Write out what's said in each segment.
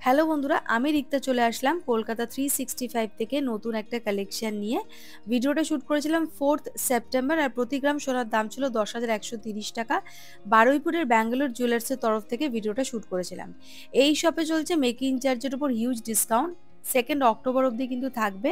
Hello বন্ধুরা, আমি রিক্তা চলে আসলাম কলকাতা 365 থেকে নতুন একটা কালেকশন নিয়ে। ভিডিওটা শ্যুট করেছিলাম 4th সেপ্টেম্বর আর প্রতি গ্রাম সোনার দাম ছিল 10,130 টাকা। বারুইপুরের ব্যাঙ্গালোর জুয়েলার্সের তরফ থেকে ভিডিওটা শ্যুট করেছিলাম। এই শপে চলছে মেকিং চার্জের উপর হিউজ ডিসকাউন্ট। 2nd অক্টোবর অবধি কিন্তু থাকবে।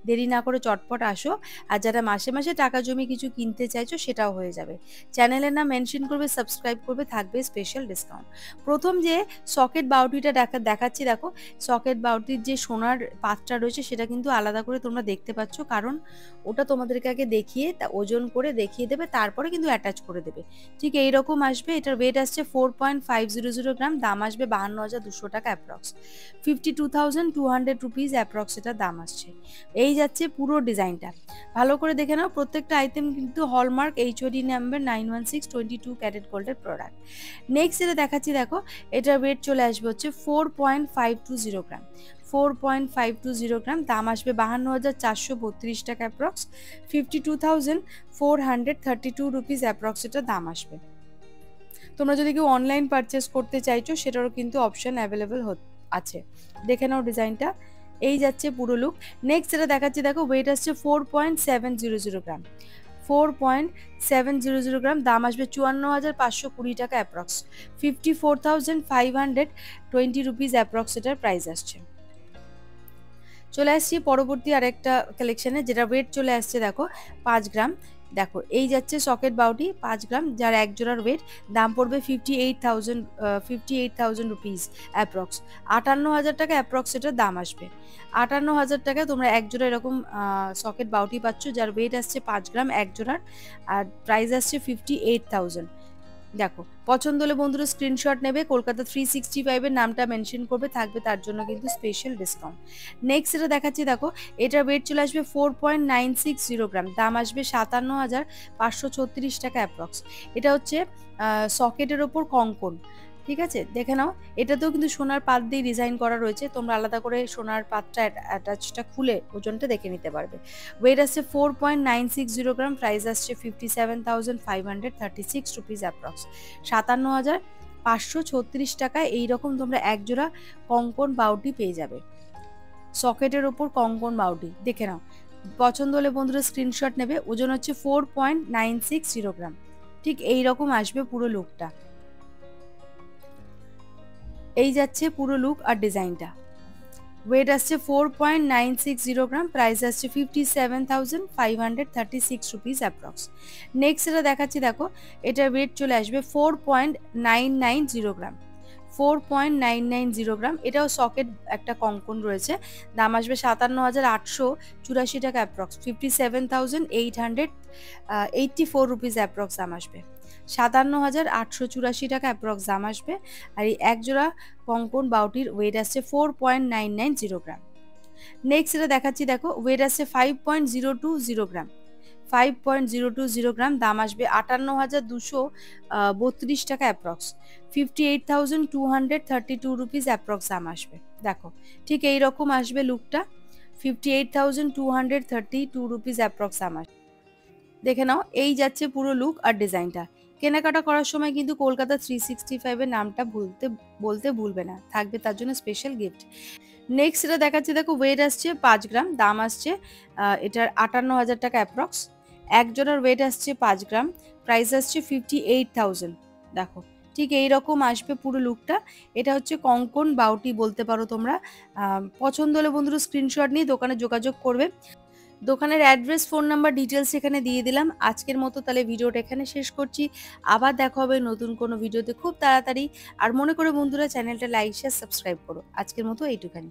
দেরি না করে চটপট আসো। আর যারা মাসে মাসে টাকা জমি কিছু কিনতে চাইছো সেটাও হয়ে যাবে। চ্যানেলের নাম মেনশন করবে, সাবস্ক্রাইব করবে, থাকবে স্পেশাল ডিসকাউন্ট। প্রথম যে সকেট বাউটিটা দেখাচ্ছি দেখো। সকেট বাউটির যে সোনার পাতটা রয়েছে সেটা কিন্তু আলাদা করে তোমরা দেখতে পাচ্ছ, কারণ ওটা তোমাদেরকে আগে দেখিয়ে ওজন করে দেখিয়ে দেবে, তারপরে কিন্তু অ্যাটাচ করে দেবে। ঠিক এইরকম আসবে। এটার ওয়েট আসছে 4.500 গ্রাম, দাম আসবে 52,200 টাকা অ্যাপ্রক্স। 52,200 রুপিস অ্যাপ্রক্স এটার দাম আসছে। এই যাচ্ছে পুরো ডিজাইনটা। ভালো করে দেখে নাও, প্রত্যেকটা আইটেম কিন্তু হলমার্ক HOD নাম্বার 916 22 ক্যারেট গোল্ডের প্রোডাক্ট। নেক্সট যেটা দেখাচ্ছি দেখো, এটার ওয়েট চলে আসবে হচ্ছে 4.520 গ্রাম। 4.520 গ্রাম, দাম আসবে 52,432 টাকা অ্যাপ্রক্স। 52,432 রুপিস অ্যাপ্রক্স এটার দাম আসবে। তোমরা যদি কেউ অনলাইন পারচেস করতে চাইছো সেটারও কিন্তু অপশন অ্যাভেলেবেল আছে। দেখে নাও ডিজাইনটা। এই যাচ্ছে পুরো লুক। নেক্সট যেটা দেখাচ্ছি দেখো, ওয়েট আসছে 4.700 গ্রাম। 4.700 গ্রাম, দাম আসবে 54,520 টাকা অ্যাপ্রক্স। 54,520 রুপিস অ্যাপ্রক্স এটার প্রাইস আসছে। চলে আসছি পরবর্তী আরেকটা কালেকশনে, যেটা ওয়েট চলে আসছে দেখো 5 গ্রাম। দেখো এই যাচ্ছে সকেট বাউটি 5 গ্রাম, যার এক জোড়ার ওয়েট, দাম পড়বে 58,000 রুপিস অ্যাপ্রক্স। 58,000 টাকা অ্যাপ্রক্স এটার দাম আসবে। 58,000 টাকা তোমরা এক জোড়া এরকম সকেট বাউটি পাচ্ছ, যার ওয়েট আসছে 5 গ্রাম এক জোড়ার, আর প্রাইস আসছে 58,000। দেখো, পছন্দ হলে বন্ধুরা স্ক্রিনশট নেবে, কলকাতা 365 এর নামটা মেনশন করবে, থাকবে তার জন্য কিন্তু স্পেশাল ডিসকাউন্ট। নেক্সট এটা দেখাচ্ছি দেখো, এটার ওয়েট চলে আসবে 4.960 গ্রাম, দাম আসবে 57,536 টাকা অ্যাপ্রক্স। এটা হচ্ছে সকেটের ওপর কঙ্কন। ঠিক আছে, দেখে নাও। এটাতেও কিন্তু সোনার পাত দিয়ে ডিজাইন করা রয়েছে, তোমরা আলাদা করে সোনার পাতটা অ্যাটাচটা খুলে ওজনটা দেখে নিতে পারবে। ওয়েট আসছে 4.960 গ্রাম, প্রাইস আসছে 57,536 রুপিস অ্যাপ্রক্স। 57,536 টাকায় এইরকম তোমরা একজোড়া কঙ্কন বাউটি পেয়ে যাবে। সকেটের ওপর কঙ্কন বাউটি দেখে নাও। পছন্দ হলে বন্ধুরা স্ক্রিনশট নেবে। ওজন হচ্ছে 4.960 গ্রাম। ঠিক এইরকম আসবে পুরো লুকটা। এই যাচ্ছে পুরো লুক আর ডিজাইনটা। ওয়েট আসছে 4.960 গ্রাম, প্রাইস আসছে 57,536 রুপিস অ্যাপ্রক্স। নেক্সট এটা দেখাচ্ছি দেখো, এটার ওয়েট চলে আসবে 4.990 গ্রাম। 4.990 গ্রাম, এটাও সকেট একটা কঙ্কন রয়েছে, দাম আসবে 57,884 টাকা অ্যাপ্রক্স। 57,884 রুপিস অ্যাপ্রক্স দাম আসবে। 57,884 টাকা অ্যাপ্রক্স দাম আসবে। আর এই একজোড়া কঙ্কন বাউটির ওয়েট আসছে 4.990 গ্রাম। নেক্সট এটা দেখাচ্ছি দেখো, ওয়েট আসছে 5.020 গ্রাম। 5.020 গ্রাম, দাম আসবে 58,232 টাকা অ্যাপ্রক্স। 58,232 রুপিস অ্যাপ্রক্স দাম আসবে। দেখো, ঠিক এইরকম আসবে লুকটা। 58,232 রুপিস অ্যাপ্রক্স দাম আসবে। দেখে নাও, এই যাচ্ছে পুরো লুক আর ডিজাইনটা। কেনাকাটা করার সময় কিন্তু কলকাতা 365 এর নামটা বলতে ভুলবে না, থাকবে তার জন্য স্পেশাল গিফট। নেক্সট এটা দেখাচ্ছি দেখো, ওয়েট আসছে 5 গ্রাম, দাম আসছে এটার 58,000 টাকা অ্যাপ্রক্স। এক জোড়ার ওয়েট আসছে 5 গ্রাম, প্রাইস আসছে 58,000। দেখো, ঠিক এইরকম আসবে পুরো লুকটা। এটা হচ্ছে কঙ্কন বাউটি বলতে পারো তোমরা। পছন্দ হলে বন্ধুরা স্ক্রিনশট নিয়ে দোকানে যোগাযোগ করবে। দোকানের অ্যাড্রেস, ফোন নাম্বার, ডিটেলস এখানে দিয়ে দিলাম। আজকের মতো তাহলে ভিডিওটা এখানে শেষ করছি। আবার দেখা হবে নতুন কোনো ভিডিওতে খুব তাড়াতাড়ি। আর মনে করে বন্ধুরা চ্যানেলটা লাইক, শেয়ার, সাবস্ক্রাইব করো। আজকের মতো এইটুখানি।